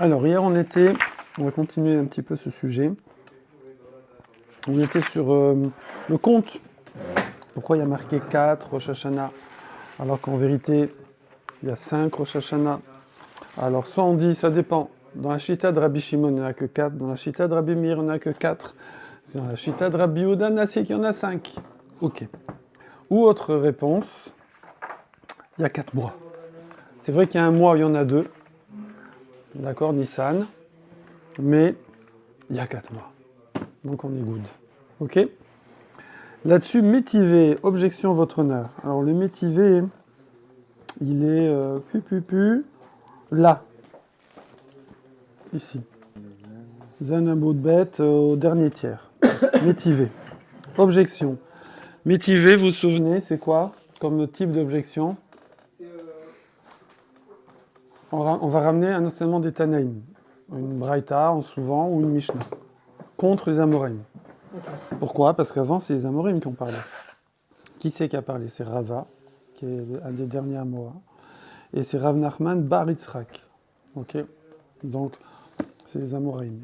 Alors, hier, on va continuer un petit peu ce sujet. On était sur le compte. Pourquoi il y a marqué 4 Rosh Hashanah, alors qu'en vérité, il y a 5 Rosh Hashanah. Alors, soit on dit, ça dépend. Dans la Shita de Rabbi Shimon, il n'y en a que 4. Dans la Shita de Rabbi Meir, il n'y en a que 4. Dans la Shita de Rabbi Yehuda Nassi, il y en a 5. Ok. Ou autre réponse, il y a 4 mois. C'est vrai qu'il y a un mois où il y en a 2. D'accord, Nissan. Mais il y a 4 mois. Donc on est good. Ok. Là-dessus, métivé, objection, votre honneur. Alors le métivé, il est là. Ici. Zanabou de bête au dernier tiers. Métivé. Objection. Métivé, vous vous souvenez, c'est quoi comme type d'objection? On va ramener un enseignement des Tanaïm. Une Braïta, en souvent, ou une Mishnah. Contre les Amorim. Okay. Pourquoi? Parce qu'avant, c'est les Amorim qui ont parlé. Qui c'est qui a parlé? C'est Rava, qui est un des derniers Amora. Et c'est Rav Nachman Bar Yitzhak. Ok. Donc, c'est les Amorim.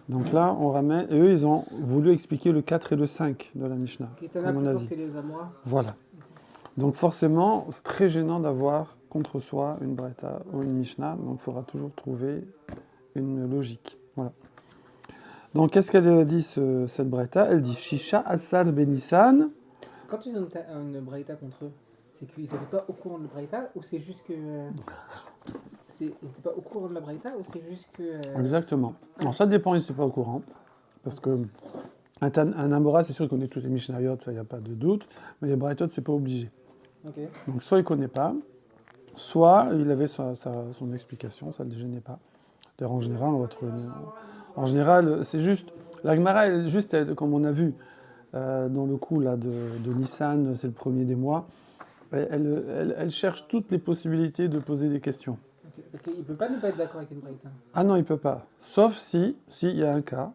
Donc là, on ramène... Et eux, ils ont voulu expliquer le 4 et le 5 de la Mishnah. Qui est un peu plus que les Amora. Voilà. Donc forcément, c'est très gênant d'avoir contre soi une Braïta ou une Mishnah. Donc il faudra toujours trouver une logique. Voilà. Donc qu'est-ce qu'elle dit, cette Braïta? Elle dit Shisha Asal Benissan. Quand ils ont une Braïta contre eux, c'est qu'ils n'étaient pas au courant de la Braïta ou c'est juste que... ils n'étaient pas au courant de la Braïta ou c'est juste que... Exactement. Alors ça dépend, ils ne sont pas au courant. Parce que un Amora, c'est sûr qu'il connaît toutes les Mishnayot, ça, il n'y a pas de doute. Mais les Braïtot, c'est pas obligé. Okay. Donc soit il ne connaît pas, soit il avait son explication, ça ne le gênait pas. D'ailleurs, en général, on va trouver... En général, c'est juste... La Gemara, comme on a vu, dans le coup là, de Nissan, c'est le premier des mois, elle cherche toutes les possibilités de poser des questions. Okay. Parce qu'il ne peut pas ne pas être d'accord avec une Braïta. Ah non, il ne peut pas. Sauf s'il y a un cas,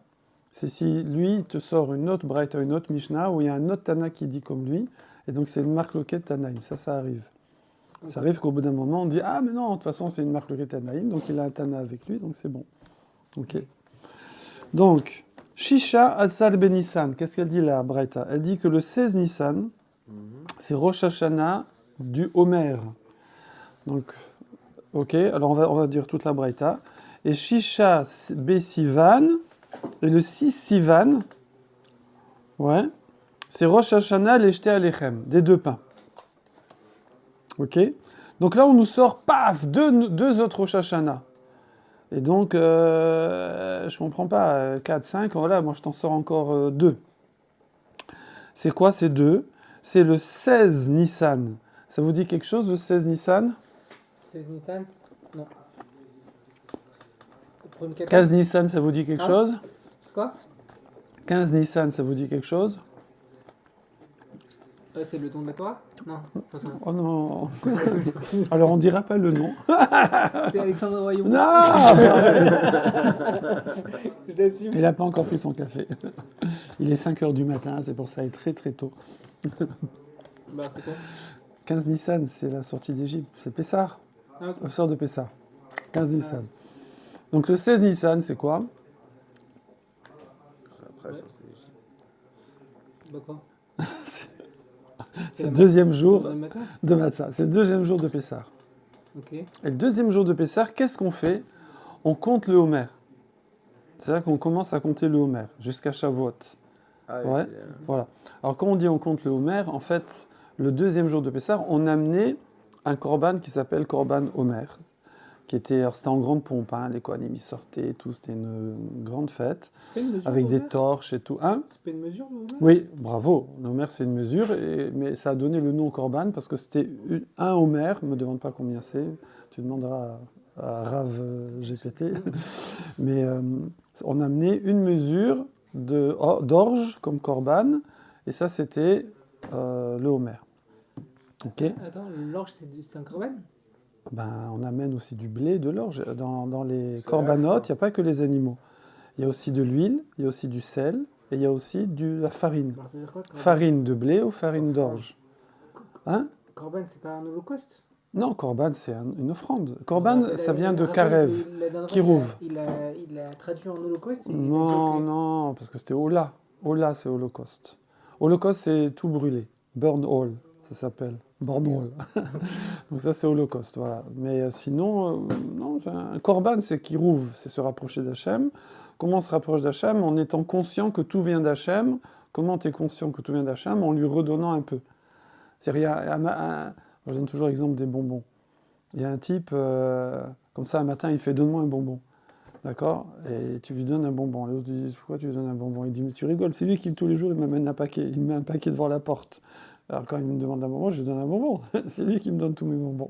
c'est si lui te sort une autre Braïta, une autre Mishnah, où il y a un autre Tana qui dit comme lui, et donc c'est une marque loquette Tanaïm. Ça arrive. Okay. Ça arrive qu'au bout d'un moment, on dit « Ah, mais non, de toute façon, c'est une marque loquette Tanaïm, donc il a un Tana avec lui, donc c'est bon. » Ok. Donc, Shisha Asal Ben Nissan, qu'est-ce qu'elle dit là, Braïta? Elle dit que le 16 Nissan, c'est Rosh Hashanah du Homer. Donc, ok, alors on va dire toute la Braïta. Et Shisha Sivan, et le 6 Sivan, ouais, c'est Rosh Hashanah l'Eshte Alechem, des 2 pains. Ok. Donc là, on nous sort, paf, deux autres Rosh Hashanah. Et donc, je comprends pas, 4, 5, voilà, moi je t'en sors encore 2. C'est quoi ces 2? C'est le 16 Nissan. Ça vous dit quelque chose, le 16 Nissan? 16 Nissan? Non. 15 Nissan, ça vous dit quelque chose? C'est quoi? 15 Nissan, ça vous dit quelque chose? C'est le don de la Torah? Non, pas ça. Oh non. Alors on dira pas le nom. C'est Alexandre Royaume. Non. Je t'assume. Il n'a pas encore pris son café. Il est 5h du matin, c'est pour ça, il est très très tôt. Bah c'est quoi? 15 Nissan, c'est la sortie d'Égypte, c'est Pessah. Ah, okay. Le sort de Pessah. 15 Nissan. Donc le 16 Nissan, c'est quoi? Après, ouais. D'accord. C'est le deuxième jour de Matzah. C'est le deuxième jour de Pessah. Okay. Et le deuxième jour de Pessah, qu'est-ce qu'on fait? On compte le Homer. C'est-à-dire qu'on commence à compter le Homer jusqu'à Shavuot. Ah, ouais. Oui, Voilà. Alors quand on dit on compte le Homer, en fait, le deuxième jour de Pessah, on a amené un korban qui s'appelle korban Homer, qui était, c'était en grande pompe, hein, les Kohanim ils sortaient et tout, c'était une grande fête, avec des torches et tout. Hein? C'est pas une mesure, le Homer? Oui, bravo. L'Homer, c'est une mesure, mais ça a donné le nom au korban parce que c'était un Homer. Ne me demande pas combien c'est, tu demanderas à Rav GPT. Mais on a amené une mesure d'orge comme korban, et ça, c'était le Homer. Ok. Attends, l'orge, c'est un korban? Ben, on amène aussi du blé, de l'orge. Dans les corbanotes, il n'y a pas que les animaux. Il y a aussi de l'huile, il y a aussi du sel, et il y a aussi de la farine. Alors, quoi, farine de blé ou farine d'orge. Hein? Corban, c'est pas un holocauste? Non, Korban, c'est une offrande. Korban, ça vient de Karev, Kirouv. Il a traduit en holocauste. Et il a dit Non, que- non, parce que c'était Ola. Ola, c'est Holocauste. Holocauste, c'est tout brûlé. Burn all, ça s'appelle. Burn all. Donc ça, c'est Holocauste, voilà. Mais sinon, non, un Korban, c'est Kirouv, c'est se rapprocher d'Hachem. Comment on se rapproche d'Hachem? En étant conscient que tout vient d'Hachem. Comment tu es conscient que tout vient d'Hachem? En lui redonnant un peu. C'est rien. Je donne toujours l'exemple des bonbons. Il y a un type, comme ça, un matin, il fait donne-moi un bonbon. D'accord? Et tu lui donnes un bonbon. L'autre lui dit pourquoi tu lui donnes un bonbon? Il dit mais tu rigoles, c'est lui qui tous les jours il m'amène un paquet. Il me met un paquet devant la porte. Alors quand il me demande un bonbon, je lui donne un bonbon. C'est lui qui me donne tous mes bonbons.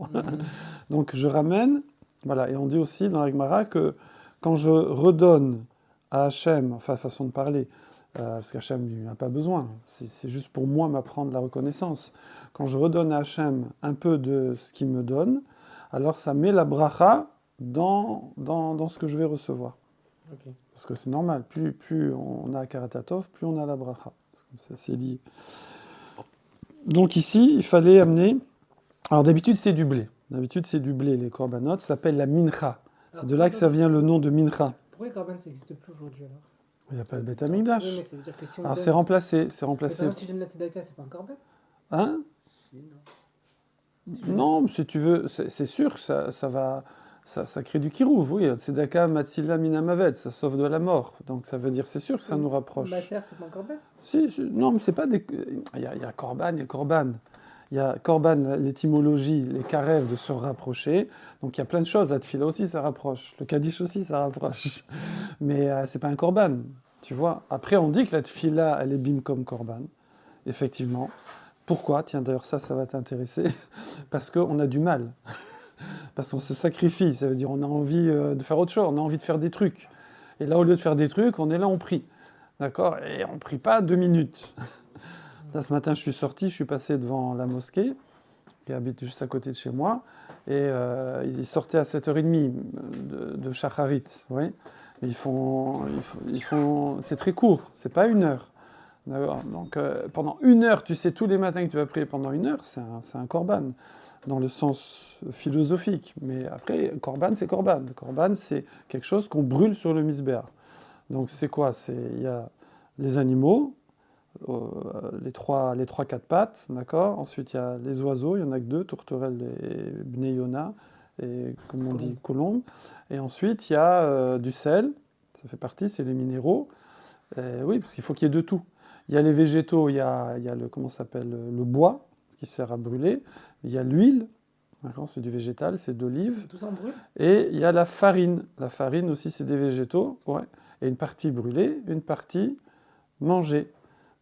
Donc je ramène, voilà. Et on dit aussi dans la Gemara que quand je redonne à Hachem, enfin façon de parler, parce qu'Hachem il n'a pas besoin, c'est juste pour moi m'apprendre la reconnaissance. Quand je redonne à Hachem un peu de ce qu'il me donne, alors ça met la bracha dans ce que je vais recevoir. Ok. Parce que c'est normal, plus on a Karatatov, plus on a la bracha. C'est lié. Donc ici, il fallait amener... Alors d'habitude, c'est du blé. D'habitude, c'est du blé, les korbanot. Ça s'appelle la mincha. C'est de là que ça vient le nom de mincha. Pourquoi les Corban ça n'existe plus aujourd'hui alors? Il n'y a pas le Beth Oui, Amikdash. mais ça veut dire que si on Alors donne... c'est remplacé. C'est Mais par remplacé. exemple, si je donne la tzedaka, c'est pas un Corban? Hein? Si, non. Si je Non, mais si tu veux, c'est sûr que ça va... Ça crée du kirouv, oui. Tzedaka matzila minamavet, ça sauve de la mort. Donc ça veut dire, c'est sûr que ça nous rapproche. Ma sœur, c'est pas un Corban? Non, mais c'est pas des... Il y a korban, il y a korban. Il y a korban, l'étymologie, les karev de se rapprocher. Donc il y a plein de choses. La tfila aussi, ça rapproche. Le kaddish aussi, ça rapproche. Mais c'est pas un korban, tu vois. Après, on dit que la tfila, elle est bim comme korban. Effectivement. Pourquoi? Tiens, d'ailleurs, ça va t'intéresser. Parce qu'on a du mal. Parce qu'on se sacrifie. Ça veut dire on a envie de faire autre chose. On a envie de faire des trucs. Et là, au lieu de faire des trucs, on est là, on prie. D'accord? Et on ne prie pas 2 minutes. Là, ce matin, je suis sorti, je suis passé devant la mosquée, qui habite juste à côté de chez moi, et il sortait à 7h30 de Shacharit. Oui. Ils font... C'est très court, c'est pas 1 heure. D'accord? Donc, pendant 1 heure, tu sais, tous les matins que tu vas prier pendant 1 heure, c'est un korban, dans le sens philosophique. Mais après, korban, c'est korban. Le korban, c'est quelque chose qu'on brûle sur le misbéar. Donc c'est quoi? Il y a les animaux, les 3-4 pattes, d'accord? Ensuite il y a les oiseaux, il n'y en a que 2, tourterelles et bnei Yona, et comme on dit, colombes. Et ensuite il y a du sel, ça fait partie, c'est les minéraux. Oui, parce qu'il faut qu'il y ait de tout. Il y a les végétaux, il y a le, comment ça s'appelle, le bois, qui sert à brûler. Il y a l'huile, d'accord? C'est du végétal, c'est d'olive. Tout ça en brûle? Et il y a la farine. La farine aussi, c'est des végétaux, ouais. Et une partie brûlée, une partie mangée.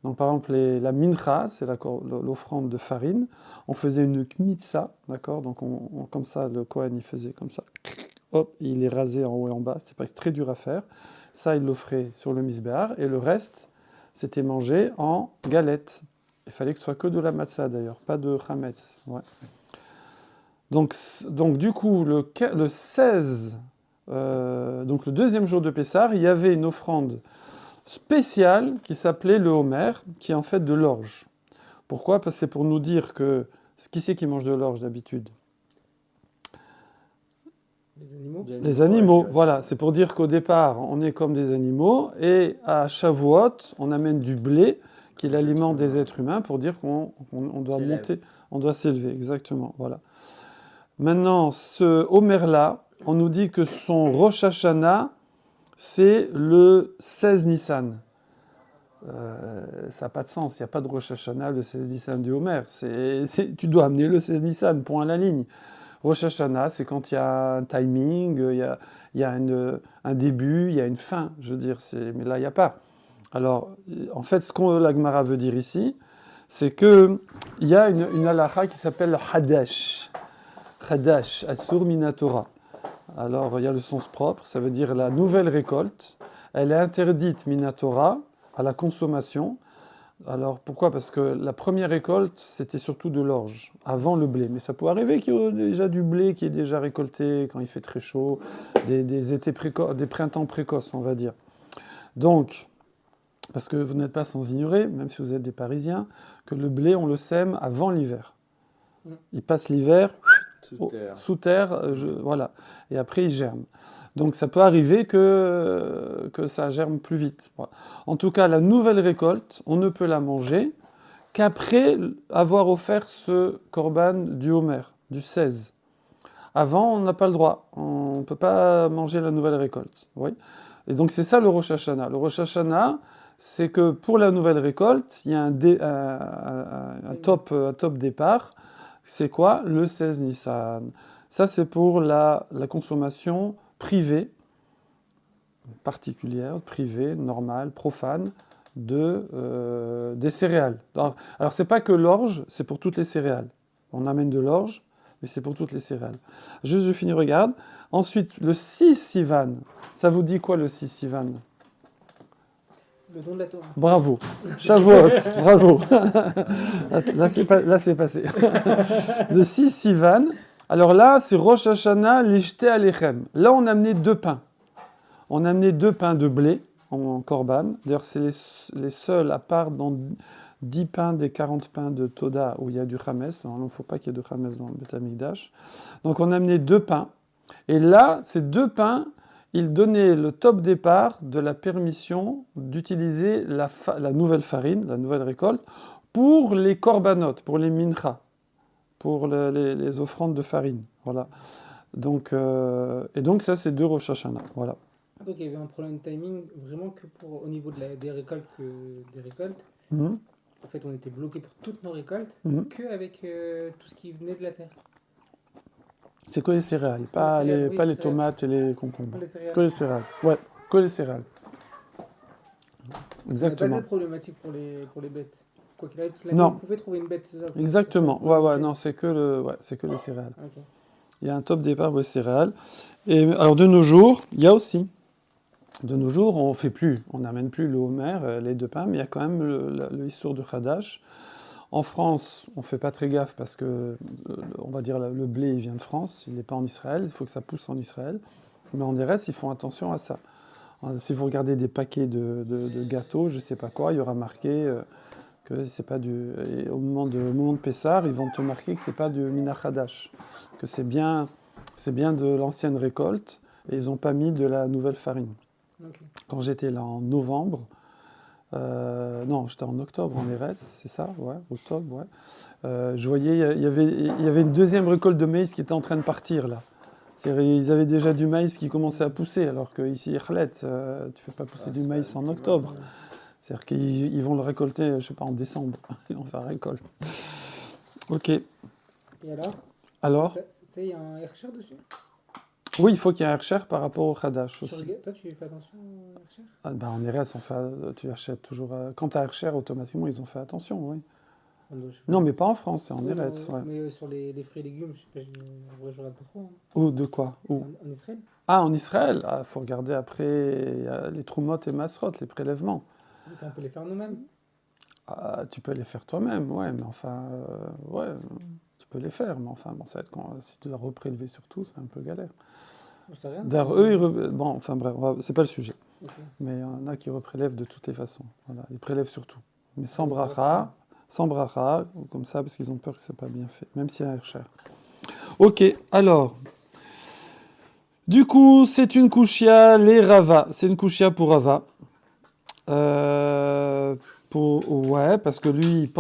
Donc par exemple, la mincha, c'est l'offrande de farine. On faisait une kmitsa, d'accord? Donc comme ça, le Kohen, il faisait comme ça. Hop, il est rasé en haut et en bas. C'est pas très dur à faire. Ça, il l'offrait sur le misbéar. Et le reste, c'était mangé en galette. Il fallait que ce soit que de la matzah d'ailleurs, pas de chametz. Ouais. Donc du coup, le 16, donc le deuxième jour de Pessah, il y avait une offrande spéciale qui s'appelait le homer, qui est en fait de l'orge. Pourquoi? Parce que c'est pour nous dire que... Qui c'est qui mange de l'orge d'habitude? Les animaux? Les animaux, voilà. C'est pour dire qu'au départ, on est comme des animaux, et à Shavuot, on amène du blé, qui est l'aliment des êtres humains, pour dire qu'on doit monter, on doit s'élever, exactement, voilà. Maintenant, ce Homer-là, on nous dit que son Rosh Hashanah, c'est le 16 Nissan. Ça n'a pas de sens, il n'y a pas de Rosh Hashanah le 16 Nissan du Homer. Tu dois amener le 16 Nissan, point à la ligne. Rosh Hashanah, c'est quand il y a un timing, il y a un début, il y a une fin, je veux dire. Mais là, il n'y a pas. Alors, en fait, ce que la Gemara veut dire ici, c'est qu'il y a une halakha qui s'appelle le Hadash. Hadash, Asur Minatora. Alors, il y a le sens propre, ça veut dire la nouvelle récolte. Elle est interdite Minatora à la consommation. Alors, pourquoi? Parce que la première récolte, c'était surtout de l'orge, avant le blé. Mais ça peut arriver qu'il y ait déjà du blé qui est déjà récolté quand il fait très chaud, des printemps précoces, on va dire. Donc, parce que vous n'êtes pas sans ignorer, même si vous êtes des Parisiens, que le blé, on le sème avant l'hiver. Il passe l'hiver, sous terre, voilà. Et après, il germe. Donc, ça peut arriver que ça germe plus vite. Voilà. En tout cas, la nouvelle récolte, on ne peut la manger qu'après avoir offert ce korban du Homer, du 16. Avant, on n'a pas le droit. On ne peut pas manger la nouvelle récolte. Oui. Et donc, c'est ça le Rosh Hashanah. Le Rosh Hashanah, c'est que pour la nouvelle récolte, il y a un top départ. C'est quoi? Le 16 Nissan. Ça, c'est pour la consommation privée, particulière, privée, normale, profane, des céréales. Alors c'est pas que l'orge, c'est pour toutes les céréales. On amène de l'orge, mais c'est pour toutes les céréales. Juste, je finis, regarde. Ensuite, le 6 Sivan. Ça vous dit quoi, le 6 Sivan? Le don de la Torah. Bravo. Shavuot, bravo. Là, c'est passé. Le 6 Sivan. Alors là, c'est Rosh Hashanah Lishte Alechem. Là, on a amené 2 pains. On a amené 2 pains de blé en korban. D'ailleurs, c'est les seuls, à part dans 10 pains des 40 pains de Toda où il y a du Chames. Alors, il ne faut pas qu'il y ait de Chames dans le Beth Amikdash. Donc, on a amené 2 pains. Et là, ces 2 pains, ils donnaient le top départ de la permission d'utiliser la nouvelle farine, la nouvelle récolte, pour les korbanot, pour les mincha, pour les offrandes de farine. Voilà. Donc, et donc, ça, c'est 2 Rosh Hashanah. Voilà. Donc il y avait un problème de timing vraiment que au niveau des récoltes des récoltes. Mhm. En fait, on était bloqué pour toutes nos récoltes qu'avec tout ce qui venait de la terre. C'est que les céréales, pas les tomates et les concombres. Que les céréales. Ouais, que les céréales. Exactement. Ça n'a pas de problématique pour les bêtes. Quoi qu'il arrive, toute l'année, Non. on pouvait trouver une bête. Exactement. Ouais, non, c'est que les céréales. Okay. Il y a un top départ aux céréales. Et alors de nos jours, il y a aussi. De nos jours, on n'amène plus le homer, les 2 pains, mais il y a quand même le Issour de Hadash. En France, on ne fait pas très gaffe parce que, on va dire, le blé, il vient de France, il n'est pas en Israël, il faut que ça pousse en Israël. Mais en reste, ils font attention à ça. Si vous regardez des paquets de gâteaux, je ne sais pas quoi, il y aura marqué que c'est pas du... Et au moment de Pessar, ils vont te marquer que c'est pas du Minach Hadash, que c'est bien de l'ancienne récolte, et ils n'ont pas mis de la nouvelle farine. Okay. Quand j'étais là en novembre, non, j'étais en octobre en Eretz, c'est ça, ouais, octobre, ouais. Je voyais, il y avait une deuxième récolte de maïs qui était en train de partir là. Ils avaient déjà du maïs qui commençait à pousser, alors qu'ici, Khalet, tu ne fais pas pousser du maïs en octobre. C'est-à-dire qu'ils vont le récolter, je ne sais pas, en décembre. On fait la récolte. Ok. Et alors il y a un Hercher dessus? Oui, il faut qu'il y ait un Hercher par rapport au Hadash aussi. Toi, tu fais attention au Hercher? En RS, tu achètes toujours... Quand tu as Hercher, automatiquement, ils ont fait attention, oui. Non, mais pas en France, c'est en RS. Ouais. Mais sur les fruits et légumes, je regarde pas trop. Hein. Ou de quoi? Où? En Israël? Ah, en Israël? Il faut regarder après les Troumot et Masrot, les prélèvements. Ça, on peut les faire nous-mêmes? Tu peux les faire toi-même, ouais, mais enfin... ouais, tu peux les faire, mais enfin, bon, ça va être si tu dois reprélever sur tout, c'est un peu galère. D'ailleurs, eux, bon, enfin bref, c'est pas le sujet. Okay. Mais il y en a qui reprélèvent de toutes les façons. Voilà, ils prélèvent sur tout. Mais sans bracha, comme ça, parce qu'ils ont peur que c'est pas bien fait, même s'il y a un cher. Ok, alors... Du coup, c'est une kushia, les Rava. C'est une kushia pour Rava. Ouais, parce que lui,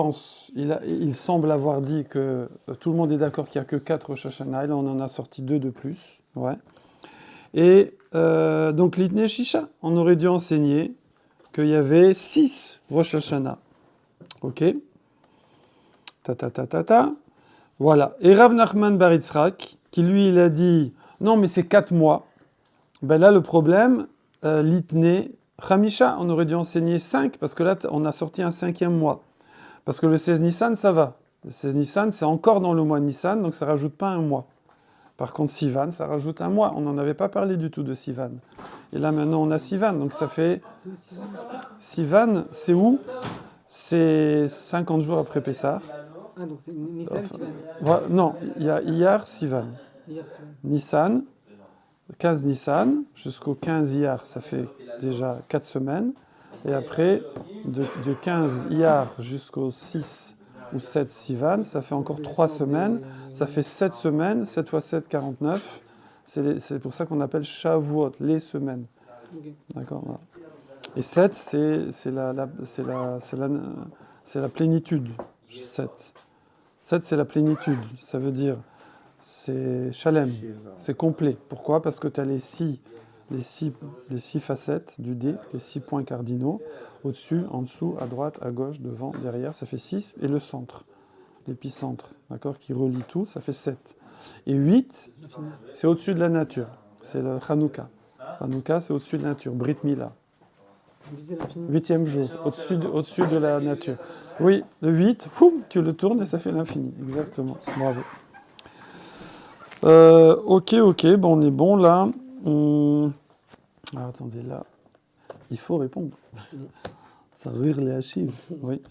il semble avoir dit que tout le monde est d'accord qu'il n'y a que 4 Rosh Hashanah. Là, on en a sorti 2 de plus. Ouais. Et donc, l'Itne Shisha, on aurait dû enseigner qu'il y avait 6 Rosh Hashanah. Ok. Voilà. Et Rav Nachman Bar Yitzhak, qui lui, il a dit, non, mais c'est 4 mois. Ben là, le problème, l'Itne Hamisha, on aurait dû enseigner 5, parce que là, on a sorti un 5e mois. Parce que le 16 Nissan, ça va. Le 16 Nissan, c'est encore dans le mois de Nissan, donc ça ne rajoute pas un mois. Par contre, Sivan, ça rajoute un mois. On n'en avait pas parlé du tout de Sivan. Et là, maintenant, on a Sivan, donc ça fait... Sivan, c'est où? C'est 50 jours après Pessah. Ah, donc c'est Nissan, Sivan. Non, il y a Iyar, Sivan. Nissan, 15 Nissan, jusqu'au 15 Iyar, ça fait déjà 4 semaines. Et après, de 15 Iyar jusqu'au 6 ou 7 Sivan, ça fait encore 3 semaines, ça fait 7 semaines, 7 fois 7, 49. C'est pour ça qu'on appelle Shavuot, les semaines. Ok. D'accord, voilà. Et 7, c'est la plénitude. 7. 7, c'est la plénitude. Ça veut dire, c'est Shalem, c'est complet. Pourquoi? Parce que tu as les six facettes du dé, les 6 points cardinaux, au-dessus, en dessous, à droite, à gauche, devant, derrière, ça fait 6, et le centre, l'épicentre, d'accord, qui relie tout, ça fait 7. Et 8, c'est au-dessus de la nature, c'est le Hanouka. Hanouka, c'est au-dessus de la nature, Brit Mila. On disait l'infini. 8e jour, au-dessus de la nature. Oui, le 8, tu le tournes et ça fait l'infini, exactement, bravo. Ok, bon, on est bon là. Alors, attendez, là, il faut répondre. Ça rire les hachiv, oui.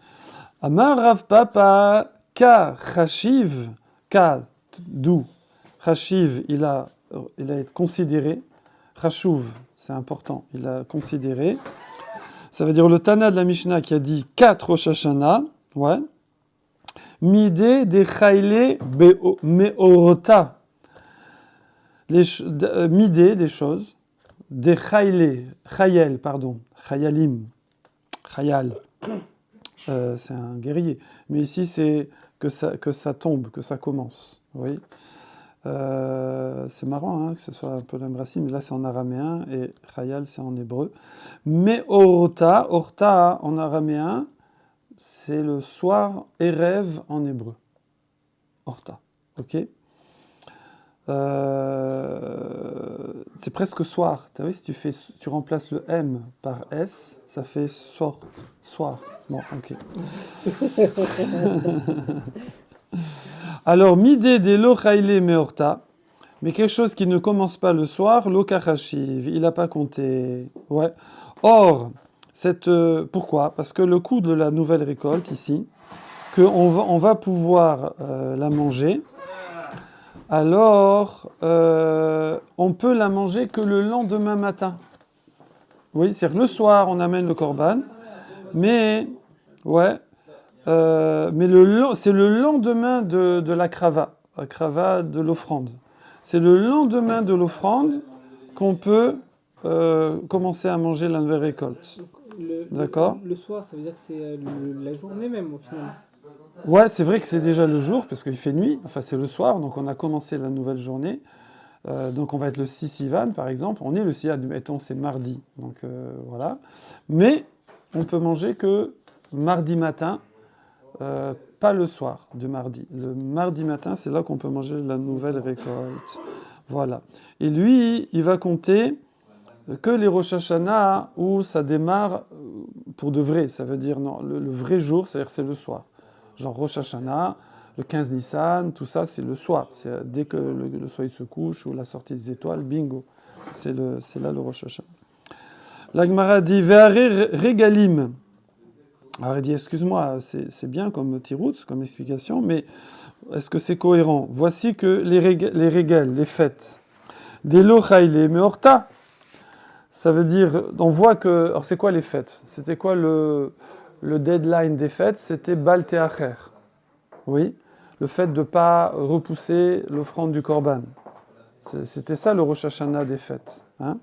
Amar Rav Papa, ka chashiv, ka, d'où chashiv, il a été considéré, chashuv, c'est important, il a considéré. Ça veut dire le Tana de la Mishnah qui a dit 4 Rosh Hashanah, ouais. Midé de chayle meorota. Midé, des choses, des chayel, pardon, chayalim, chayal, c'est un guerrier. Mais ici, c'est que ça tombe, que ça commence. Oui. C'est marrant que ce soit un peu la même racine, mais là c'est en araméen et chayal c'est en hébreu. Mais orta en araméen, c'est le soir et rêve en hébreu. Orta, ok. C'est presque soir. Tu vois, si tu remplaces le M par S, ça fait soir. Bon, ok. Alors, midé de lo chayle meorta, mais quelque chose qui ne commence pas le soir, lo kachashiv, il n'a pas compté. Ouais. Or, pourquoi? Parce que le coup de la nouvelle récolte ici, qu'on va pouvoir la manger. Alors, on peut la manger que le lendemain matin. Oui, c'est-à-dire le soir, on amène le korban, mais ouais, mais c'est le lendemain de la krava de l'offrande. C'est le lendemain de l'offrande qu'on peut commencer à manger la nouvelle récolte. D'accord ? Le soir, ça veut dire que c'est la journée même au final. Ouais, c'est vrai que c'est déjà le jour, parce qu'il fait nuit, enfin c'est le soir, donc on a commencé la nouvelle journée. Donc on va être le 6 Sivan, par exemple. On est le 6, admettons, c'est mardi. Donc voilà. Mais on peut manger que mardi matin, pas le soir de mardi. Le mardi matin, c'est là qu'on peut manger la nouvelle récolte. Voilà. Et lui, il va compter que les Rosh Hashanah où ça démarre pour de vrai. Ça veut dire, non, le vrai jour, c'est-à-dire c'est le soir. Genre Rosh Hashanah, le 15 Nissan, tout ça, c'est le soir. C'est dès que le soleil se couche ou la sortie des étoiles, bingo. C'est là le Rosh Hashanah. La Gemara dit Ve'are regalim. Alors il dit, excuse-moi, c'est bien comme tirout, comme explication, mais est-ce que c'est cohérent? Voici que les régales, les fêtes, des lo chayle meorta, ça veut dire, on voit que, alors c'est quoi les fêtes? C'était quoi le deadline des fêtes? C'était Bal Teacher. Oui, le fait de ne pas repousser l'offrande du Korban. C'était ça le Rosh Hashanah des fêtes. Hein.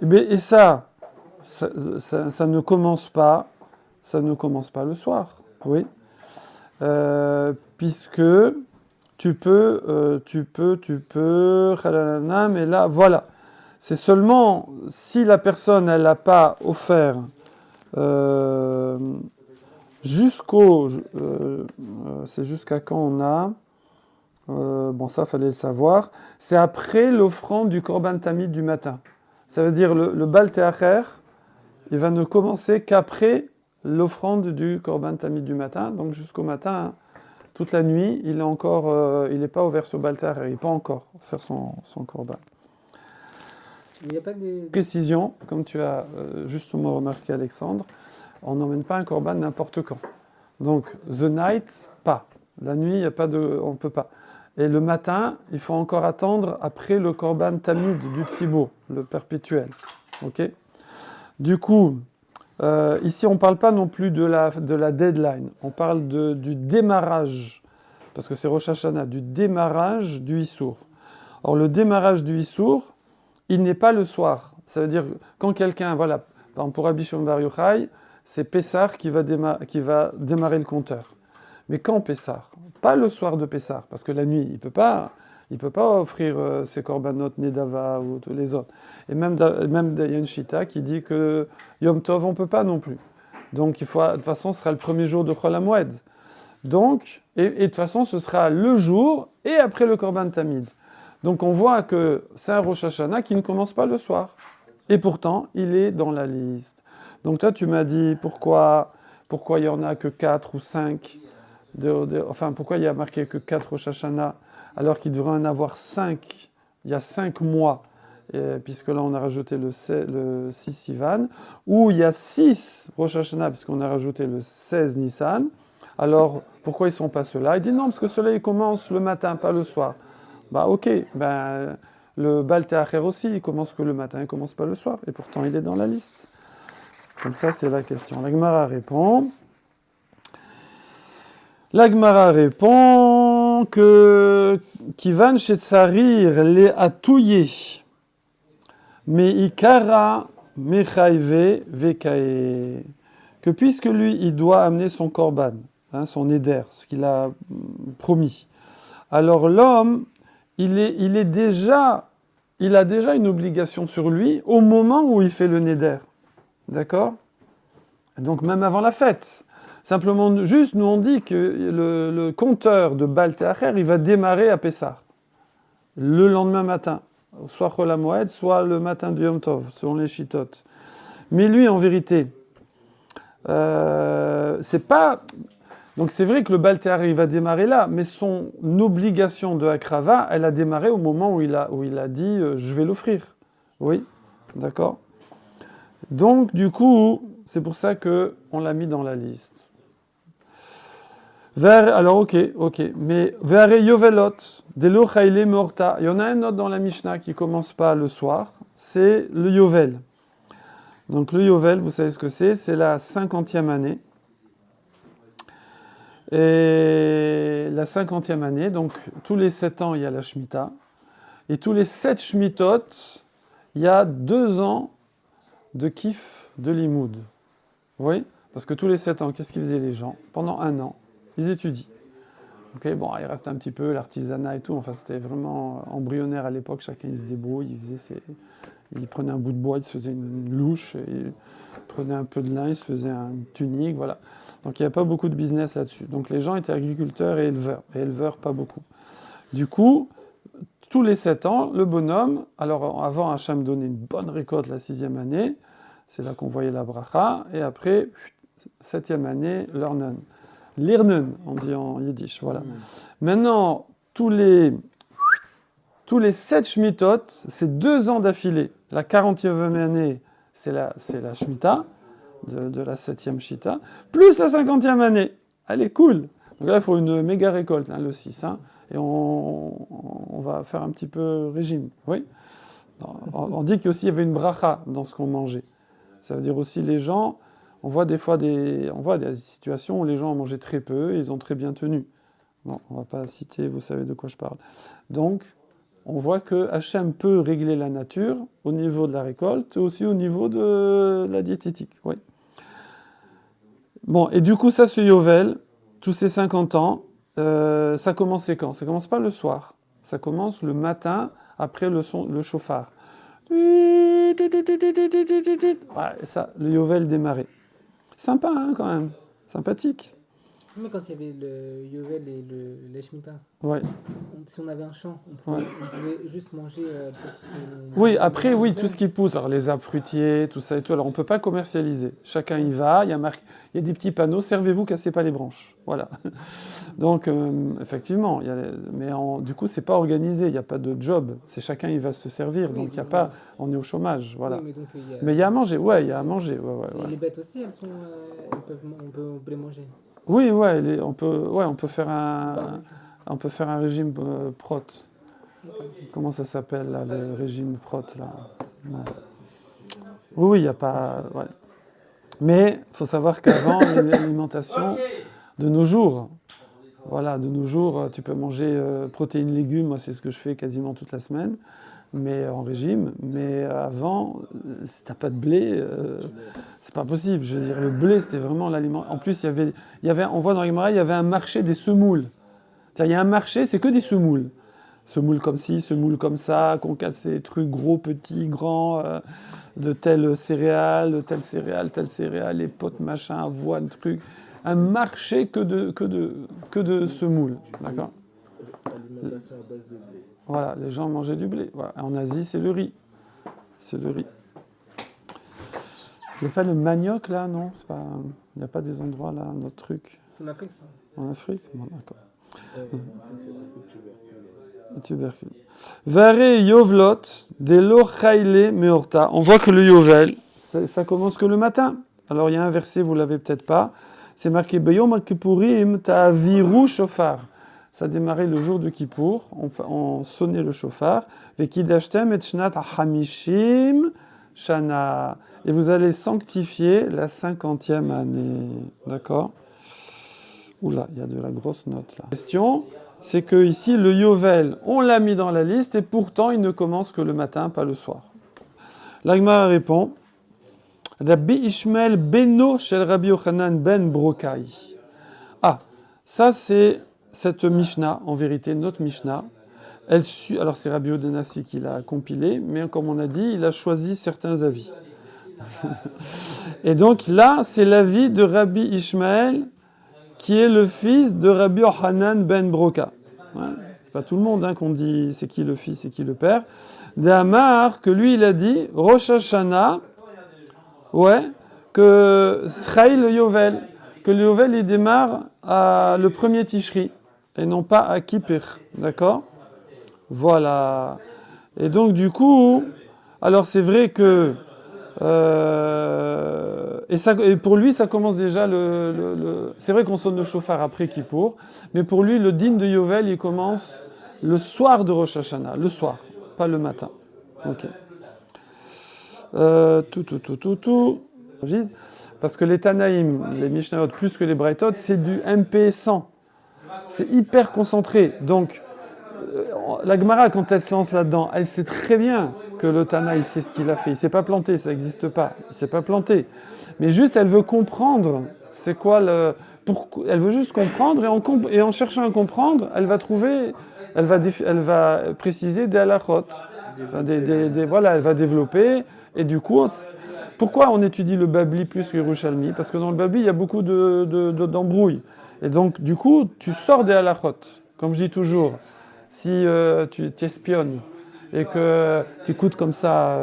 Et ça ne commence pas le soir. Oui. Puisque tu peux, mais là, voilà. C'est seulement si la personne, elle n'a pas offert c'est jusqu'à quand on a bon, ça, fallait le savoir. C'est après l'offrande du Korban Tamid du matin. Ça veut dire le Bal Teacher, il va ne commencer qu'après l'offrande du Korban Tamid du matin. Donc jusqu'au matin, toute la nuit, il n'est pas ouvert sur Bal Teacher. Il n'est pas encore faire son Korban. Il n'y a pas des... Précision, comme tu as justement remarqué, Alexandre, on n'emmène pas un Korban n'importe quand. Donc, the night, pas. La nuit, on ne peut pas. Et le matin, il faut encore attendre après le Korban Tamid du Tsibour, le perpétuel. Ok ? Du coup, Ici, on ne parle pas non plus de la deadline, on parle du démarrage, parce que c'est Rosh Hashanah, du démarrage du Issour. Or, le démarrage du Issour, il n'est pas le soir. Ça veut dire, quand quelqu'un, voilà, par exemple, pour Rabbi Shimon Bar Yochai, c'est Pessah qui va démarrer le compteur. Mais quand Pessah? Pas le soir de Pessah, parce que la nuit, il peut pas offrir ses korbanot Nedava ou tous les autres. Et même il y a une Shita qui dit que Yom Tov, on peut pas non plus. Donc, de toute façon, ce sera le premier jour de Chol HaMoed. Donc, et de toute façon, ce sera le jour et après le Korban Tamid. Donc, on voit que c'est un Rosh Hashanah qui ne commence pas le soir. Et pourtant, il est dans la liste. Donc, toi, tu m'as dit pourquoi il n'y en a que 4 ou 5 enfin, pourquoi il y a marqué que 4 Rosh Hashanah alors qu'il devrait en avoir 5, il y a 5 mois, puisque là on a rajouté le 6 Sivan, ou il y a 6 Rosh Hashanah, puisqu'on a rajouté le 16 Nissan. Alors pourquoi ils ne sont pas ceux-là? Il dit non, parce que ceux-là ils commencent le matin, pas le soir. Bah ok, le Baal Te'acher aussi, il commence que le matin, il ne commence pas le soir, et pourtant il est dans la liste. Donc ça c'est la question. La Gemara répond... La Gemara répond que Kivan Shetsarir les atouillé, mais Ikara Mechaive Vekae, que puisque lui, il doit amener son korban, son éder, ce qu'il a promis, alors l'homme, il a déjà une obligation sur lui au moment où il fait le neder. D'accord? Donc même avant la fête. Simplement, juste, nous on dit que le compteur de Baal Te'acher, il va démarrer à Pessah, le lendemain matin, soit Chol HaMoed, soit le matin du Yom Tov, selon les Shitot. Mais lui, en vérité, c'est pas... Donc c'est vrai que le Baal Te'acher, il va démarrer là, mais son obligation de Akrava, elle a démarré au moment où il a dit je vais l'offrir. Oui, d'accord. Donc, du coup, c'est pour ça qu'on l'a mis dans la liste. Alors, ok. Mais vers Yovelot, Delo Chaile Morta. Il y en a un autre dans la Mishnah qui commence pas le soir. C'est le Yovel. Donc, le Yovel, vous savez ce que c'est? C'est la 50e année. Et la 50e année, donc tous les 7 ans, il y a la Shemitah. Et tous les 7 Shemitot, il y a 2 ans de kiff de limoud. Oui, parce que tous les 7 ans, qu'est-ce qu'ils faisaient les gens? Pendant 1 an, ils étudient. Ok, bon, il reste un petit peu l'artisanat et tout. Enfin, c'était vraiment embryonnaire à l'époque. Chacun il se débrouille. Il prenait un bout de bois, il se faisait une louche. Il prenait un peu de lin, il se faisait une tunique, voilà. Donc il n'y a pas beaucoup de business là-dessus. Donc les gens étaient agriculteurs et éleveurs. Et éleveurs, pas beaucoup. Du coup, tous les 7 ans, le bonhomme, alors avant Hachem donnait une bonne récolte la 6e année, c'est là qu'on voyait la bracha, et après, 7e année, l'Irnen. L'Irnen, on dit en yiddish, voilà. Maintenant, tous les 7 Shmitot, c'est 2 ans d'affilée. La 40e année, c'est la Shemitah, de la 7e Shita, plus la 50e année. Elle est cool. Donc là, il faut une méga récolte, le 6. Et on va faire un petit peu régime. Oui. On dit qu'aussi il y avait une bracha dans ce qu'on mangeait. Ça veut dire aussi les gens, on voit des situations où les gens ont mangé très peu et ils ont très bien tenu. Bon, on ne va pas citer, vous savez de quoi je parle. Donc, on voit que Hachem peut régler la nature au niveau de la récolte et aussi au niveau de la diététique. Oui. Bon, et du coup, ça, ce Yovel, tous ces 50 ans, ça commençait quand? Ça commence pas le soir. Ça commence le matin, après le chauffard. Ouais, ça, le Yovel démarrait. Sympa, quand même. Sympathique. Mais quand il y avait le Yovel et la Shemitah, Ouais. si on avait un champ, on pouvait juste manger pour se... Oui, après, oui, tout ce qui pousse. Alors, les arbres fruitiers, tout ça et tout. Alors, on ne peut pas commercialiser. Chacun y va. Il y a des petits panneaux. Servez-vous, cassez pas les branches. Voilà. Donc, effectivement. Du coup, c'est pas organisé. Il n'y a pas de job. C'est chacun, il va se servir. Donc, il y a pas... On est au chômage. Voilà. Oui, mais il y a à manger. Ouais, il y a à manger. Ouais. Les bêtes aussi, on peut les manger. Oui, on peut faire un régime prot. Comment ça s'appelle, là, le régime prot, là? Ouais. Oui, il n'y a pas... Ouais. Mais il faut savoir qu'avant, l'alimentation, de nos jours, voilà, de nos jours, tu peux manger protéines, légumes, moi c'est ce que je fais quasiment toute la semaine, mais en régime. Mais avant, si t'as pas de blé, c'est pas possible. Je veux dire, le blé, c'était vraiment l'aliment. En plus, on voit dans les Gemara, il y avait un marché des semoules. C'est-à-dire, il y a un marché, c'est que des semoules. Semoule comme ci, semoule comme ça, qu'on casse des trucs gros, petits, grands, de telle céréale, telle céréale, les potes, machin, avoine, truc. Un marché que de semoule, d'accord? Alimentation à base de blé. Voilà, les gens mangeaient du blé. Voilà. En Asie, c'est le riz. C'est le riz. Il n'y a pas le manioc là, non? Il n'y a pas des endroits là, notre truc. C'est en Afrique, ça. En Afrique? Bon, d'accord. En fait, c'est beaucoup de tubercules. Tubercule. Vare Yovlot, Delo Chaile Meorta. On voit que le Yovel, ça commence que le matin. Alors il y a un verset, vous l'avez peut-être pas. C'est marqué Beyom Kippurim Ta'aviru Shofar. Ça démarrait le jour de Kippour. On sonnait le shofar. Vekidashtem et Shnat Hamishim Shana. Et vous allez sanctifier la 50e année. D'accord? Oula, il y a de la grosse note là. Question, c'est que ici le Yovel, on l'a mis dans la liste et pourtant il ne commence que le matin, pas le soir. L'Agmara répond Rabbi Ishmael Beno shel Rabbi Yochanan ben Brokai. Ah, ça c'est cette Mishnah, en vérité, notre Mishnah. Alors c'est Rabbi Odenassi qui l'a compilé, mais comme on a dit, il a choisi certains avis. Et donc là, c'est l'avis de Rabbi Ishmael, qui est le fils de Rabbi Yochanan ben Broka. Ouais, c'est pas tout le monde qu'on dit c'est qui le fils et qui le père. D'Amar, que lui il a dit Rosh Hashanah, ouais, que Sraï le Yovel, que le Yovel il démarre à le premier Tishri et non pas à Kippur, d'accord? Voilà. Et donc du coup, alors c'est vrai que et pour lui, ça commence déjà c'est vrai qu'on sonne le shofar après Kippour, mais pour lui, le din de Yovel, il commence le soir de Rosh Hashanah, le soir, pas le matin. Ok. Parce que les Tanaïm, les Mishnayot, plus que les Braithot, c'est du MP 100. C'est hyper concentré. Donc, la Gemara, quand elle se lance là-dedans, elle sait très bien que le Tana, il sait ce qu'il a fait. Il ne s'est pas planté, ça n'existe pas. Il ne s'est pas planté. Mais juste, elle veut comprendre c'est quoi elle veut juste comprendre et en cherchant à comprendre, elle va trouver, elle va préciser des halachot. Enfin, voilà, elle va développer. Et du coup, pourquoi on étudie le Babli plus que Yerushalmi? Parce que dans le Babli, il y a beaucoup d'embrouilles. Et donc, du coup, tu sors des halachot. Comme je dis toujours, si tu espionnes et que tu écoutes comme ça,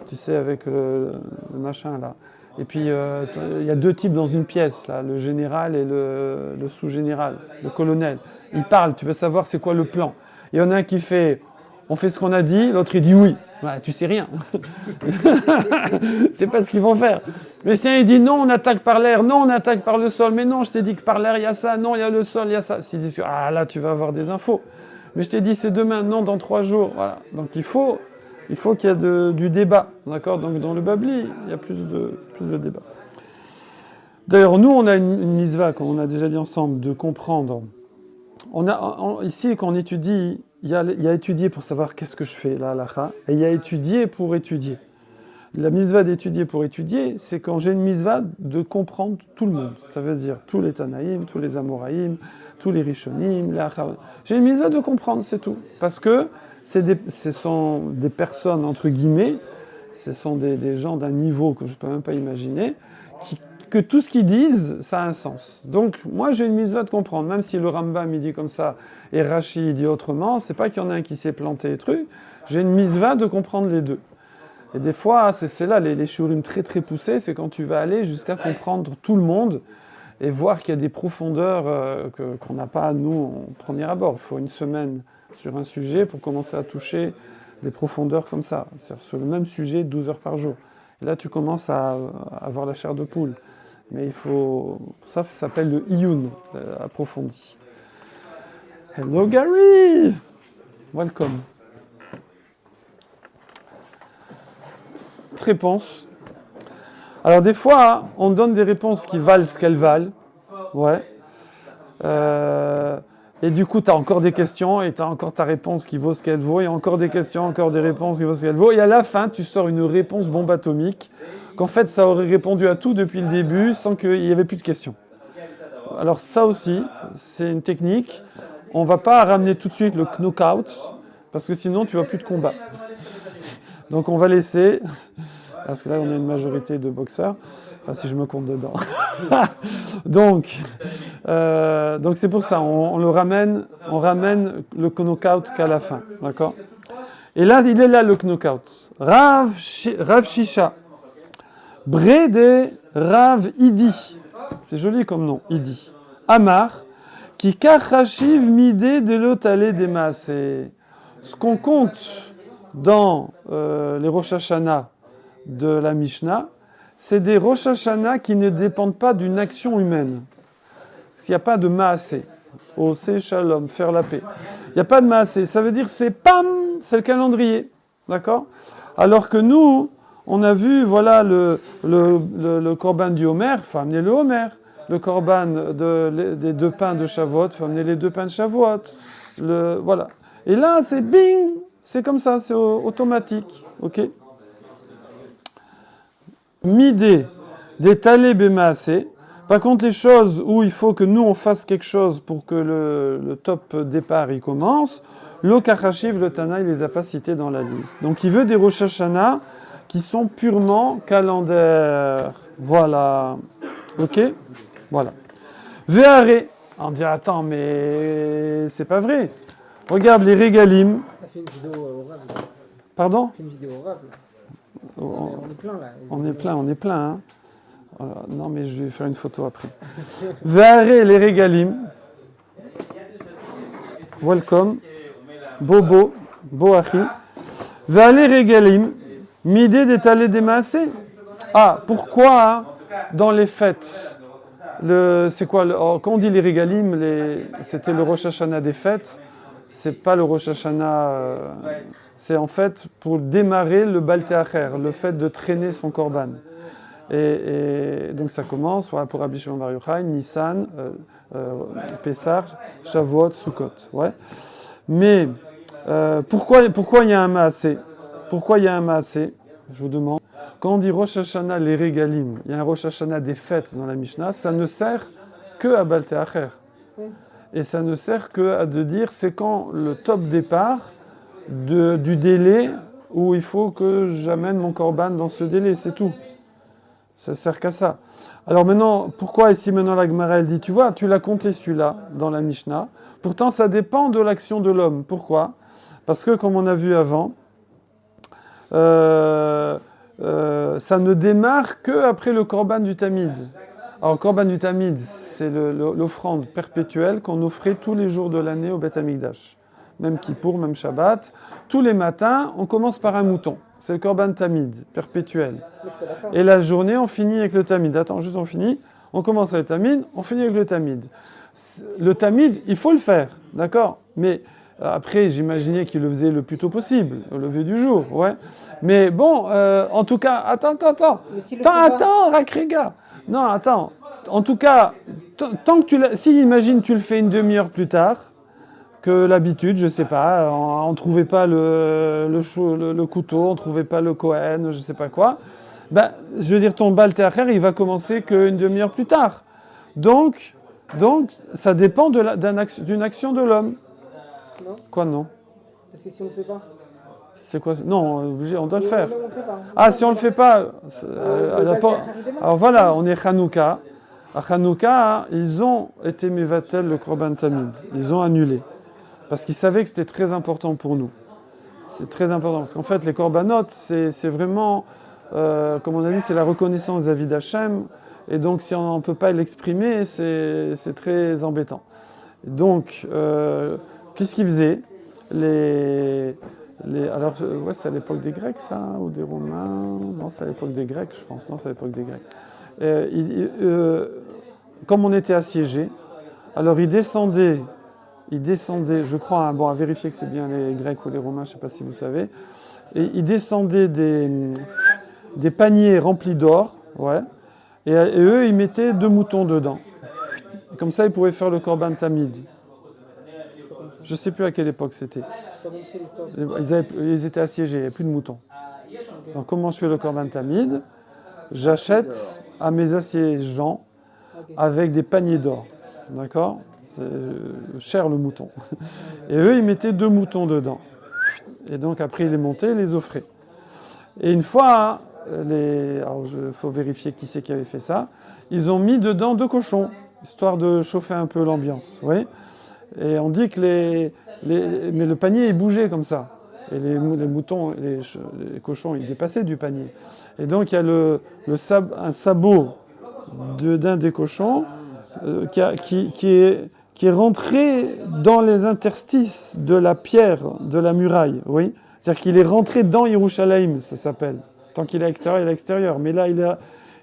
tu sais, avec le machin là. Et puis, il y a deux types dans une pièce, là, le général et le sous-général, le colonel. Ils parlent, tu veux savoir c'est quoi le plan. Il y en a un qui fait, on fait ce qu'on a dit, l'autre il dit oui. Ouais, tu sais rien. C'est pas ce qu'ils vont faire. Mais si un il dit non, on attaque par l'air, non, on attaque par le sol, mais non, je t'ai dit que par l'air il y a ça, non, il y a le sol, il y a ça. S'ils disent, ah là, tu vas avoir des infos. Mais je t'ai dit c'est demain, non, dans 3 jours. Voilà. Donc il faut qu'il y ait du débat. D'accord? Donc dans le Babli, il y a plus de débat. D'ailleurs, nous, on a une misva, comme on a déjà dit ensemble, de comprendre. Ici, quand on étudie, il y a étudié pour savoir qu'est-ce que je fais, la halakha, et il y a étudié pour étudier. La misva d'étudier pour étudier, c'est quand j'ai une misva de comprendre tout le monde. Ça veut dire tous les Tanaïm, tous les Amoraïm, tous les Rishonim, les Achav. J'ai une misva de comprendre, c'est tout. Parce que ce sont des personnes, entre guillemets, ce sont des gens d'un niveau que je ne peux même pas imaginer, que tout ce qu'ils disent, ça a un sens. Donc, moi, j'ai une misva de comprendre. Même si le Rambam, il dit comme ça, et Rashi, il dit autrement, c'est pas qu'il y en a un qui s'est planté les trucs. J'ai une misva de comprendre les deux. Et des fois, c'est là, les shurim très très poussés, c'est quand tu vas aller jusqu'à comprendre tout le monde et voir qu'il y a des profondeurs qu'on n'a pas, nous, en premier abord. Il faut une semaine sur un sujet pour commencer à toucher des profondeurs comme ça. C'est-à-dire sur le même sujet, 12 heures par jour. Et là, tu commences à avoir la chair de poule. Mais il faut... Ça s'appelle le iyun, approfondi. Hello Gary! Welcome. Réponse. Alors des fois, on donne des réponses qui valent ce qu'elles valent. Ouais. Et du coup, tu as encore des questions et tu as encore ta réponse qui vaut ce qu'elle vaut. Et encore des questions, encore des réponses qui vaut ce qu'elle vaut. Et à la fin, tu sors une réponse bombe atomique qu'en fait, ça aurait répondu à tout depuis le début sans qu'il n'y avait plus de questions. Alors ça aussi, c'est une technique. On ne va pas ramener tout de suite le knockout parce que sinon, tu ne vois plus de combat. Donc on va laisser, parce que là, on a une majorité de boxeurs. Enfin, si je me compte dedans. donc c'est pour ça, on ramène le knockout qu'à la fin, d'accord? Et là, il est là le knockout. Rav Shisha, Brede Rav Idi, c'est joli comme nom, Idi. Amar, qui kachashiv midé de l'otale des masses. Ce qu'on compte dans les Rosh Hashanah de la Mishnah, c'est des Rosh Hashanah qui ne dépendent pas d'une action humaine. Il n'y a pas de maasé. Ose shalom, faire la paix. Il n'y a pas de maasé. Ça veut dire c'est le calendrier. D'accord? Alors que nous, on a vu, voilà, le korban du Homer, il faut amener le Homer. Le korban des 2 pains de Shavuot, il faut amener les 2 pains de Shavuot. Voilà. Et là, c'est bing! C'est comme ça, c'est automatique. Ok? Midé, des talés bémassés. Par contre, les choses où il faut que nous on fasse quelque chose pour que le top départ il commence, le Kachashiv, le Tana, il les a pas cités dans la liste. Donc il veut des Rosh Hashanah qui sont purement calendaires. Voilà. Ok? Voilà. Véharé. On dit attends, mais c'est pas vrai. Regarde les régalim. T'as fait une vidéo au Rav, là. Pardon? T'as fait une vidéo au Rav, là. On est plein, là. On est plein, hein. Voilà. Non, mais je vais faire une photo après. Véharé les régalim. Welcome. Bobo. Boachi. Véharé régalim. Midé d'étaler des massés. Ah, pourquoi hein, dans les fêtes c'est quoi quand on dit les régalim, c'était le Rosh Hashanah des fêtes. C'est pas le Rosh Hashanah. C'est en fait pour démarrer le Baal Te'acher, le fait de traîner son korban. Et donc ça commence voilà, pour Rabbi Shimon Bar Yochai, Nissan, Pessah, Shavuot, Sukkot. Ouais. Mais pourquoi il y a un maasé? Pourquoi il y a un maasé? Je vous demande. Quand on dit Rosh Hashanah les régalim, il y a un Rosh Hashanah des fêtes dans la Mishnah, ça ne sert que à Baal Te'acher. Et ça ne sert que à de dire c'est quand le top départ du délai où il faut que j'amène mon korban dans ce délai, c'est tout. Ça sert qu'à ça. Alors maintenant, pourquoi ici maintenant la Gemara elle dit, tu vois, tu l'as compté celui-là dans la Mishnah, pourtant ça dépend de l'action de l'homme. Pourquoi? Parce que comme on a vu avant, ça ne démarre que après le korban du Tamid. Alors, le korban du Tamid, c'est l'offrande perpétuelle qu'on offrait tous les jours de l'année au Beth Amikdash. Même Kippour, même Shabbat. Tous les matins, on commence par un mouton. C'est le korban Tamid, perpétuel. Et la journée, on finit avec le Tamid. Attends, juste on finit. On commence avec le Tamid, on finit avec le Tamid. Le Tamid, il faut le faire, d'accord? Mais après, j'imaginais qu'il le faisait le plus tôt possible, au lever du jour, ouais. Mais bon, en tout cas, attends, Rakrega. Non, attends. En tout cas, tant que si imagine tu le fais une demi-heure plus tard que l'habitude, je sais pas, on trouvait pas le couteau, on trouvait pas le Kohen, je sais pas quoi. Ben, je veux dire, ton Baal Te'acher, il va commencer qu'une demi-heure plus tard. Donc, ça dépend d'une action de l'homme. Non. Quoi, non? Parce que si on le fait pas. C'est quoi? Non, on doit le faire. Non, on le fait pas. Ah, si on le fait pas, alors voilà, on est Hanouka. À Hanouka, ils ont été mevatel le korban tamid. Ils ont annulé parce qu'ils savaient que c'était très important pour nous. C'est très important parce qu'en fait, les korbanot, c'est vraiment, comme on a dit, c'est la reconnaissance vis-à-vis d'Hachem. Et donc, si on ne peut pas l'exprimer, c'est très embêtant. Donc, qu'est-ce qu'ils faisaient? Alors, ouais, c'est à l'époque des Grecs, ça, ou des Romains? Non, c'est à l'époque des Grecs, je pense. Non, c'est à l'époque des Grecs. Comme on était assiégés, alors ils descendaient, je crois, hein, bon, à vérifier que c'est bien les Grecs ou les Romains, je ne sais pas si vous savez, et ils descendaient des paniers remplis d'or, ouais. Et eux, ils mettaient 2 moutons dedans. Comme ça, ils pouvaient faire le korban tamid. Je ne sais plus à quelle époque c'était. Pas compris l'histoire. Ils étaient assiégés, il n'y avait plus de moutons. Donc comment je fais le korban tamid? J'achète à mes assiégeants Ok. avec des paniers d'or. D'accord? C'est cher le mouton. Et eux, ils mettaient 2 moutons dedans. Et donc après, ils les montaient et les offraient. Et une fois, alors il faut vérifier qui c'est qui avait fait ça, ils ont mis dedans 2 cochons, histoire de chauffer un peu l'ambiance. Oui. Et on dit que mais le panier, il bougeait comme ça. Et les moutons, les cochons, ils dépassaient du panier. Et donc il y a un sabot d'un des cochons qui est rentré dans les interstices de la pierre, de la muraille. Oui. C'est-à-dire qu'il est rentré dans Yerushalayim, ça s'appelle. Tant qu'il est à l'extérieur, il est à l'extérieur. Mais là,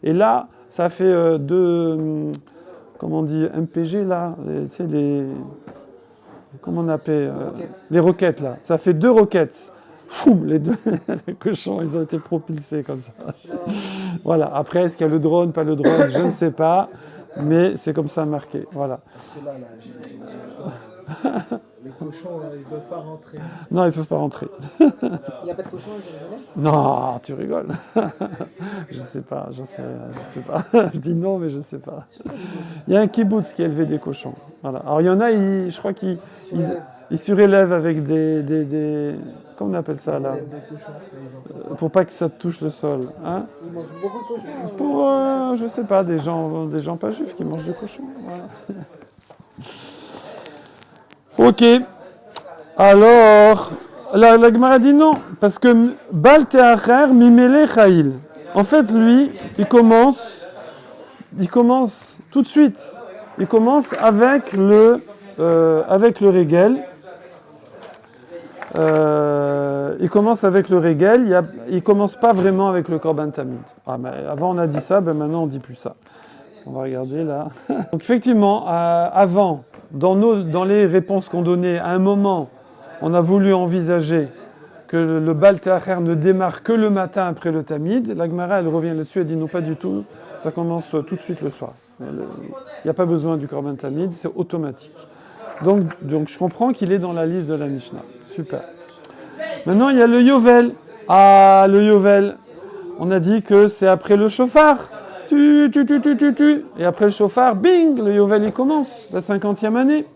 et là, ça a fait 2, comment on dit, MPG, là, tu sais, comment on appelle les roquettes, là. Ça fait 2 roquettes. Foum, les 2 les cochons, ils ont été propulsés comme ça. Voilà. Après, est-ce qu'il y a le drone, pas le drone, je ne sais pas. Mais c'est comme ça marqué. Voilà. Parce que là, les cochons, ils ne peuvent pas rentrer. Non, ils ne peuvent pas rentrer. Il n'y a pas de cochon à Jérusalem? Non, tu rigoles. Je sais pas, j'en sais rien, je sais pas. Je dis non, mais je sais pas. Il y a un kibbutz qui a élevé des cochons. Voilà. Alors il y en a, je crois qu'ils surélèvent avec des comment on appelle ça là? Ils élèvent des cochons, les enfants. Pour pas que ça touche le sol. Hein? Ils mangent beaucoup de cochons. Pour, je sais pas, des gens pas juifs qui mangent du cochon. Voilà. Ok. Alors, la Gemara dit non, parce que Bal Te'acher Mimele Chail. En fait, lui, il commence tout de suite. Il commence avec le Régel. Il commence avec le Régel. Il commence pas vraiment avec le Korban Tamid. Ah, mais avant on a dit ça, maintenant on dit plus ça. On va regarder là. Donc effectivement, avant, dans les réponses qu'on donnait, à un moment, on a voulu envisager que le Bal Te'acher ne démarre que le matin après le Tamid. La Gemara, elle revient là-dessus, elle dit non, pas du tout, ça commence tout de suite le soir. Il n'y a pas besoin du Korban Tamid, c'est automatique. Donc je comprends qu'il est dans la liste de la Mishnah. Super. Maintenant, il y a le Yovel. Ah, le Yovel. On a dit que c'est après le shofar. Et après le shofar, bing, le Yovel, il commence, la 50e année.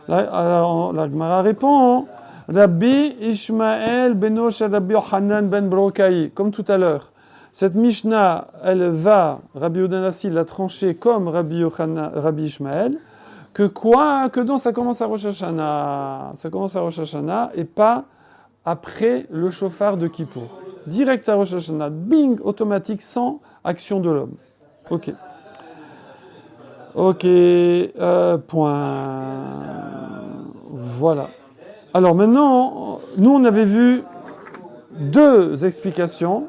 Alors, la Gemara répond, Rabbi Ishmael benosh Rabbi Yochanan ben Brokai, comme tout à l'heure. Cette Mishnah, Rabbi Udanassi l'a tranchée comme Rabbi Ishmael, que donc ça commence à Rosh Hashanah. Ça commence à Rosh Hashanah et pas après le shofar de Kippour. Direct à Rosh Hashanah, bing, automatique, sans action de l'homme. Ok. Ok, point. Voilà. Alors maintenant, nous on avait vu 2 explications.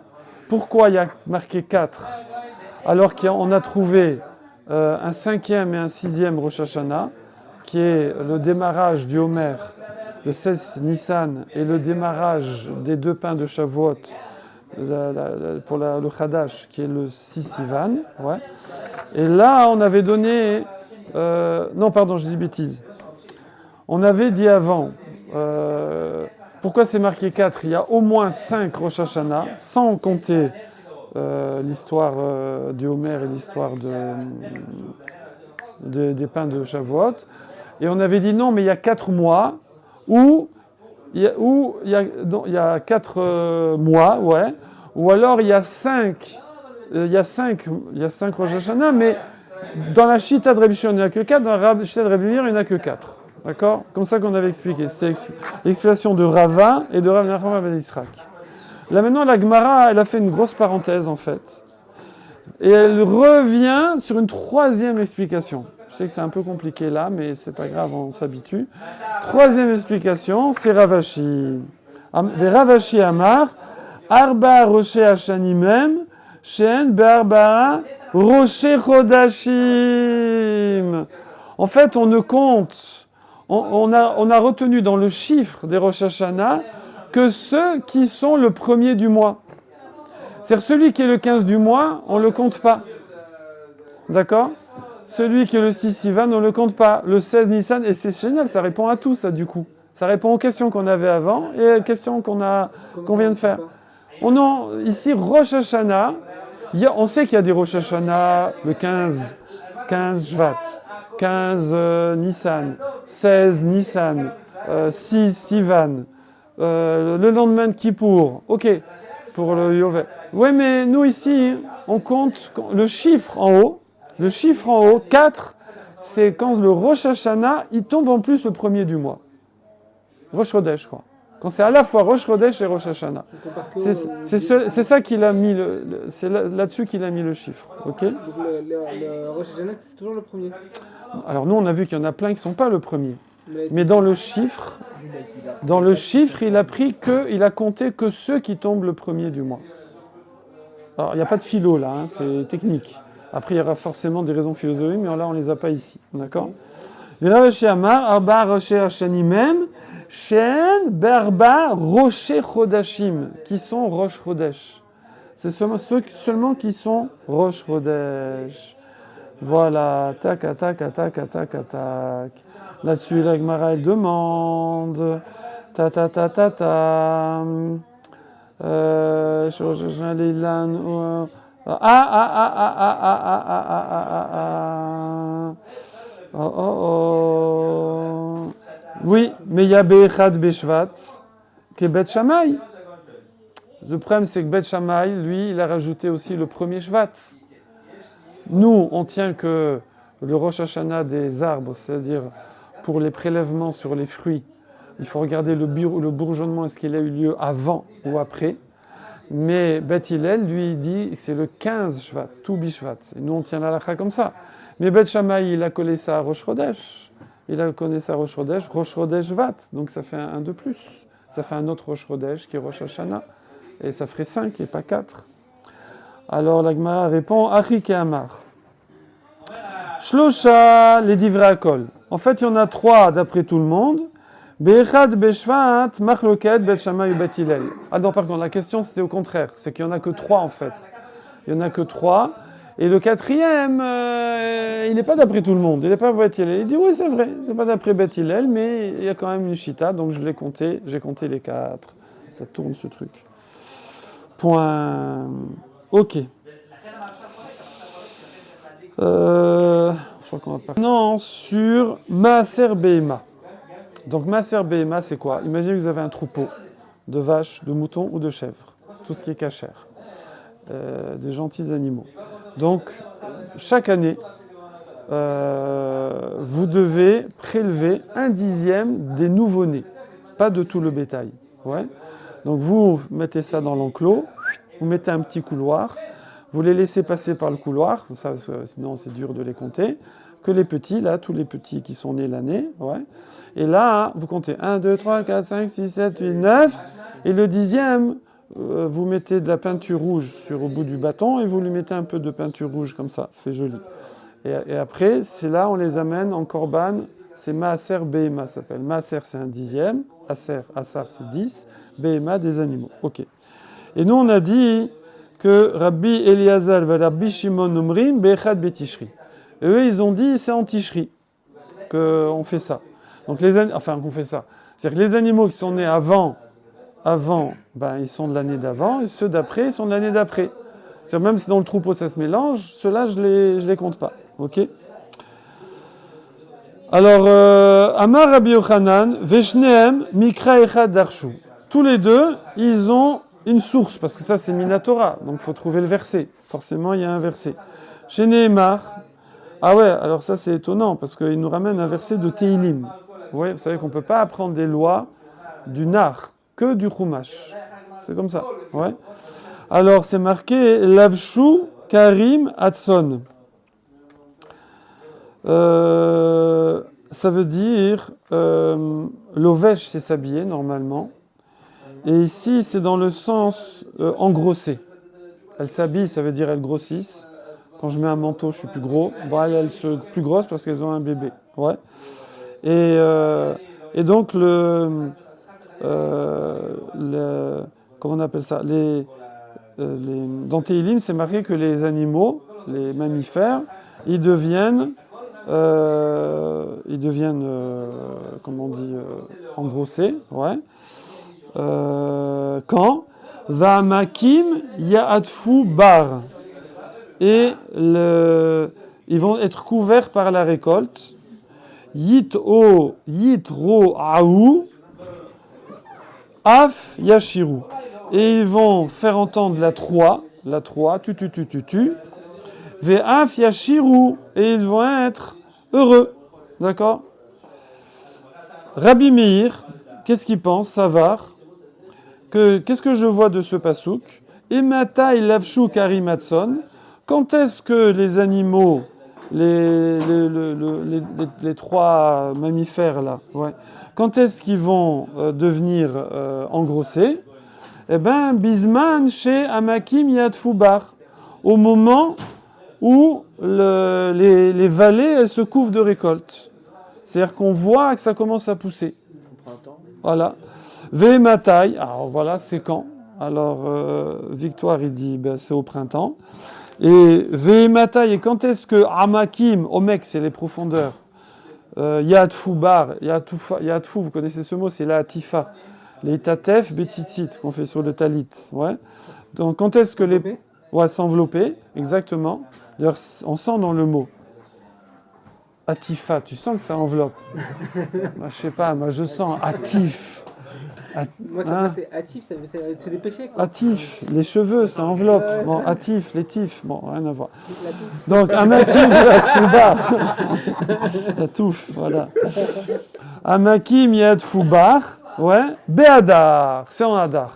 Pourquoi il y a marqué 4 alors qu'on a trouvé un 5e et un 6e Rosh Hashanah, qui est le démarrage du Homer, le 16 Nissan, et le démarrage des 2 pains de Shavuot pour le Chadash, qui est le 6 Sivan. Ouais. Et là, on avait donné... non, pardon, je dis bêtise. On avait dit avant... pourquoi c'est marqué 4? Il y a au moins 5 Rosh Hashanah, sans compter l'histoire du Homer et l'histoire des pains de Shavuot. Et on avait dit non, mais il y a 4 mois où il y a 4 mois, ouais. Ou alors il y a 5 Rosh Hashanah, mais dans la Shita de Rabbi Shimon, il n'y en a que 4, dans la Shita de Rabbi Meir, il n'y en a que 4. D'accord? Comme ça qu'on avait expliqué. C'est l'explication de Rava et de Rav Nachman ben Yitzhak. Là maintenant, la Gemara, elle a fait une grosse parenthèse en fait. Et elle revient sur une 3e explication. Je sais que c'est un peu compliqué là, mais c'est pas grave, on s'habitue. 3e explication, c'est Ravashi. Ravashi Amar, Arba Roché Hashanimem, Shen Be'arba Roché Chodashim. En fait, on ne compte, on a retenu dans le chiffre des Rosh Hashanah que ceux qui sont le premier du mois. C'est-à-dire celui qui est le 15 du mois, on ne le compte pas. D'accord? Celui qui est le 6 Sivan, on ne le compte pas. Le 16 Nissan, et c'est génial, ça répond à tout, ça, du coup. Ça répond aux questions qu'on avait avant et aux questions qu'on vient de faire. Ici, Rosh Hashanah, on sait qu'il y a des Rosh Hashanah le 15 Shvat, 15 Nissan, 16 Nissan, 6 Sivan, le lendemain de Kippour. Ok, pour le Yovel. Oui, mais nous ici, on compte le chiffre en haut. Le chiffre en haut, 4, c'est quand le Rosh Hashanah, il tombe en plus le premier du mois. Rosh Chodesh, je crois. Quand c'est à la fois Rosh Chodesh et Rosh Hashanah. C'est ça qu'il a mis, c'est là-dessus qu'il a mis le chiffre. Ok? Donc le Rosh Hashanah, c'est toujours le premier. Alors nous, on a vu qu'il y en a plein qui ne sont pas le premier. Mais dans le chiffre, il a compté que ceux qui tombent le premier du mois. Alors, il n'y a pas de philo là, c'est technique. Après, il y aura forcément des raisons philosophiques, mais là, on ne les a pas ici. D'accord? Rashi Amar, Arba Rocher Hashanimem, Shen, Berba, Rocher Chodashim, qui sont Rosh Chodesh. C'est ceux seulement qui sont Rosh Chodesh. Voilà, tac, tac, tac, tac, tac, tac. Là-dessus, la Gemara, elle demande. Ta ta ta ta ta. Oui, mais il y a Be'echad Beshvat, qui est Bet Shammai. Le problème, c'est que Bet Shammai, lui, il a rajouté aussi le premier Shvat. Nous, on tient que le Rosh Hashanah des arbres, c'est-à-dire pour les prélèvements sur les fruits, il faut regarder le bourgeonnement, est-ce qu'il a eu lieu avant ou après. Mais Beth Hillel, lui, il dit que c'est le 15 Shvat, tout Bishvat. Et nous, on tient la halakha comme ça. Mais Beth Shammai, il a collé ça à Rosh Chodesh. Il a collé ça à Rosh Chodesh Vat. Donc ça fait un de plus. Ça fait un autre Rosh Chodesh qui est Rosh Hashanah. Et ça ferait 5 et pas 4. Alors la Gemara répond, Achik et Amar. Shlosha, les divrei hakol. En fait, il y en a 3 d'après tout le monde. Be'echad Beshvat, Machloket, Bet Shammai et Bet Hillel. Ah non, par contre, la question c'était au contraire. C'est qu'il n'y en a que 3 en fait. Il n'y en a que 3. Et le 4e, il n'est pas d'après tout le monde. Il n'est pas Bet Hillel. Il dit oui, c'est vrai, c'est pas d'après Bet Hillel, mais il y a quand même une chita, donc je l'ai compté. J'ai compté les 4. Ça tourne ce truc. Point. Ok. Je crois qu'on va parler. Non, sur Maaser Behema. Donc, Maaser Behema, c'est quoi? Imaginez que vous avez un troupeau de vaches, de moutons ou de chèvres. Tout ce qui est cachère. Des gentils animaux. Donc, chaque année, vous devez prélever 1/10 des nouveau-nés. Pas de tout le bétail. Ouais. Donc, vous mettez ça dans l'enclos. Vous mettez un petit couloir. Vous les laissez passer par le couloir. Ça, sinon, c'est dur de les compter. Que les petits, là, tous les petits qui sont nés l'année, ouais. Et là, vous comptez 1, 2, 3, 4, 5, 6, 7, 8, 9. Et le 10e, vous mettez de la peinture rouge au bout du bâton et vous lui mettez un peu de peinture rouge comme ça fait joli. Et après, c'est là, on les amène en korban. C'est Maaser Behema, ça s'appelle. Maaser, c'est un 10e. Assar, c'est 10. Behema, des animaux. Ok. Et nous, on a dit que Rabbi Eliezer et Rabbi Shimon Omrim Be'echad Betishri. Et eux, ils ont dit, c'est en Tishri qu'on fait ça. Donc qu'on fait ça. C'est-à-dire que les animaux qui sont nés avant, ben, ils sont de l'année d'avant, et ceux d'après, ils sont de l'année d'après. C'est-à-dire même si dans le troupeau ça se mélange, ceux-là, je les compte pas. Ok? Alors, Amar Rabbi Yochanan, Veshneem, Mikra Echad Darshu. Tous les deux, ils ont une source, parce que ça, c'est Minatora, donc il faut trouver le verset. Forcément, il y a un verset. Chez Nehemar, ah ouais, alors ça c'est étonnant, parce qu'il nous ramène un verset de Teilim. Ouais, vous savez qu'on ne peut pas apprendre des lois du Nar, que du Chumash. C'est comme ça, ouais. Alors c'est marqué Lavshu Karim Hatson. Ça veut dire Lovesh, c'est s'habiller normalement. Et ici, c'est dans le sens engrosser. Elles s'habillent, ça veut dire elles grossissent. Quand je mets un manteau, je suis plus gros. Bon, elles se plus grosses parce qu'elles ont un bébé. Ouais. Et donc, comment on appelle ça? dans Tehillim, c'est marqué que les animaux, les mammifères, ils deviennent comment on dit, engrossés, ouais. Quand Va'amakim ya'atfu bar. Et ils vont être couverts par la récolte. Yitro aou af yashiru. Et ils vont faire entendre la troie, tu. Ve'af yashiru. Et ils vont être heureux. D'accord? Rabbi Meir, qu'est-ce qu'il pense, Savar? Qu'est-ce que je vois de ce pasouk? Ematai lavshu karimatson. Quand est-ce que les animaux, les trois mammifères là, ouais, quand est-ce qu'ils vont devenir engrossés? Eh bien, bisman chez Amakim Yadfoubar, au moment où les vallées elles se couvrent de récoltes. C'est-à-dire qu'on voit que ça commence à pousser. Voilà. Vematai, alors voilà, c'est quand? Alors, Victoire, il dit, ben, c'est au printemps. Et Vematai, et quand est-ce que Amakim, Omek, c'est les profondeurs, Yadfou Bar, Yadfou, vous connaissez ce mot, c'est la Atifa, les Tatef, Betzitzit, qu'on fait sur le Talit. Ouais. Donc, quand est-ce que les. Ouais, s'envelopper, exactement. D'ailleurs, on sent dans le mot. Atifa, tu sens que ça enveloppe. Moi, je sais pas, moi, je sens Atif. Moi, ça c'est Atif, c'est se dépêcher. Quoi. Atif, les cheveux, ça enveloppe. Bon, Atif, les tifs, bon, rien à voir. La touffe. Donc, Amakim, Yadfoubar. La touffe, voilà. Amakim, Yadfoubar, ouais. Béadar, c'est en Hadar.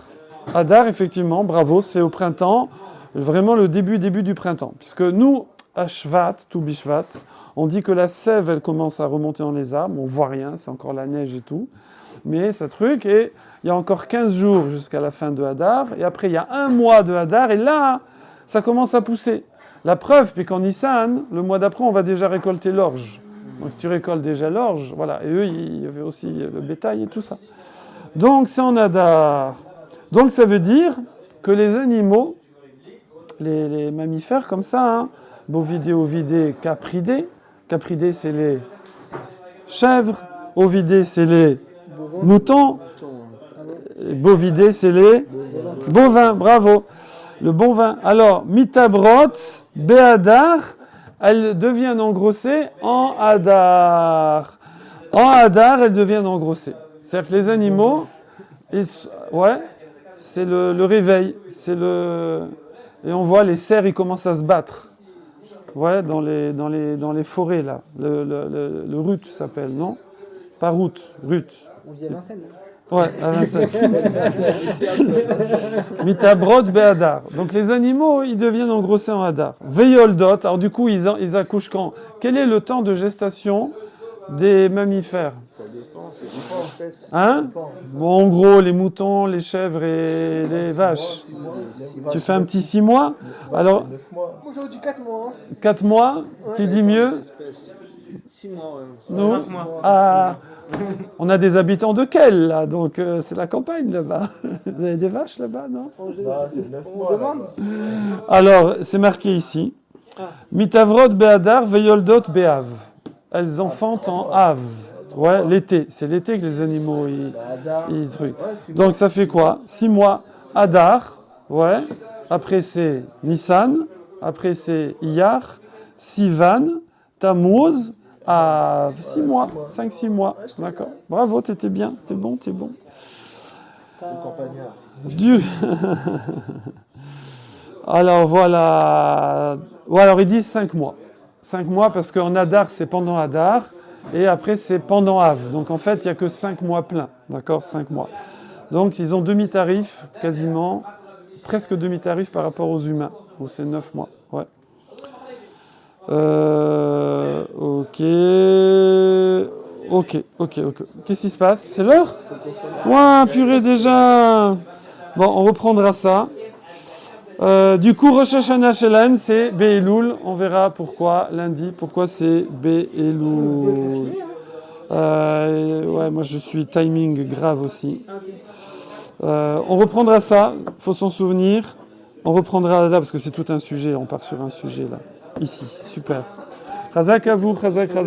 Hadar, effectivement, bravo, c'est au printemps, vraiment le début du printemps. Puisque nous, à Shvat, tout Bishvat, on dit que la sève, elle commence à remonter dans les arbres, on voit rien, c'est encore la neige et tout. Mais ça truc, et il y a encore 15 jours jusqu'à la fin de Hadar, et après il y a un mois de Hadar, et là, ça commence à pousser. La preuve, puis qu'en Nissan, le mois d'après, on va déjà récolter l'orge. Donc si tu récoltes déjà l'orge, voilà, et eux, il y avait aussi le bétail et tout ça. Donc c'est en Hadar. Donc ça veut dire que les animaux, les mammifères comme ça, hein, bovidés, ovidés, capridés, capridés c'est les chèvres, ovidés c'est les moutons, bovidés, c'est les bovins, bravo, le bon vin. Alors, mitabrot, béadar, elles deviennent engrossées en hadar. En hadar, elles deviennent engrossées. C'est-à-dire que les animaux, ouais, c'est le réveil, et on voit les cerfs, ils commencent à se battre. Ouais, dans les forêts, là. Le rut s'appelle, non? Pas route, rut. On vit à Vincennes. Ouais, à Vincennes. Mitabrod be'adar. Donc les animaux, ils deviennent engrossés en hadar. Veyoldot, alors du coup, ils accouchent quand? Quel est le temps de gestation des mammifères? Ça dépend. Hein? Bon, en gros, les moutons, les chèvres et les vaches. Tu fais un petit 6 mois? Alors, 9 mois. Moi j'ai dit 4 mois. Hein. 4 mois? Qui dit mieux? 6 mois, ouais. Nous? 5 mois. Ah, on a des habitants de quel, là? Donc, c'est la campagne, là-bas. Vous avez des vaches, là-bas, non? Non, c'est 9 On mois. demande. là-bas. Alors, c'est marqué ici. Mitavrod be'adar veyoldot be'av. Elles enfantent en av. Ouais, l'été. C'est l'été que les animaux, ils truquent. Donc, ça fait quoi? 6 mois. Adar, ouais. Après, c'est Nissan. Après, c'est Iyar. Sivan. Tammuz. À 6 mois, 5-6 mois. D'accord. Bravo, t'étais bien. T'es bon, t'es bon. Le campagnard. Alors voilà. Ou alors ils disent 5 mois. 5 mois parce qu'en Hadar, c'est pendant Hadar. Et après, c'est pendant Av. Donc en fait, il n'y a que 5 mois pleins. D'accord? 5 mois. Donc ils ont demi-tarif, quasiment. Presque demi-tarif par rapport aux humains. Donc c'est 9 mois. Ouais. Ok. Qu'est-ce qui se passe? C'est l'heure? Ouais, purée déjà. Bon, on reprendra ça. Du coup, Rosh Hashanah Shelen, c'est Be'elul. On verra pourquoi lundi. Pourquoi c'est Be'elul. Ouais, moi je suis timing grave aussi. On reprendra ça. Faut s'en souvenir. On reprendra là parce que c'est tout un sujet. On part sur un sujet là. Ici, super. Chazak à vous, chazak, chazak.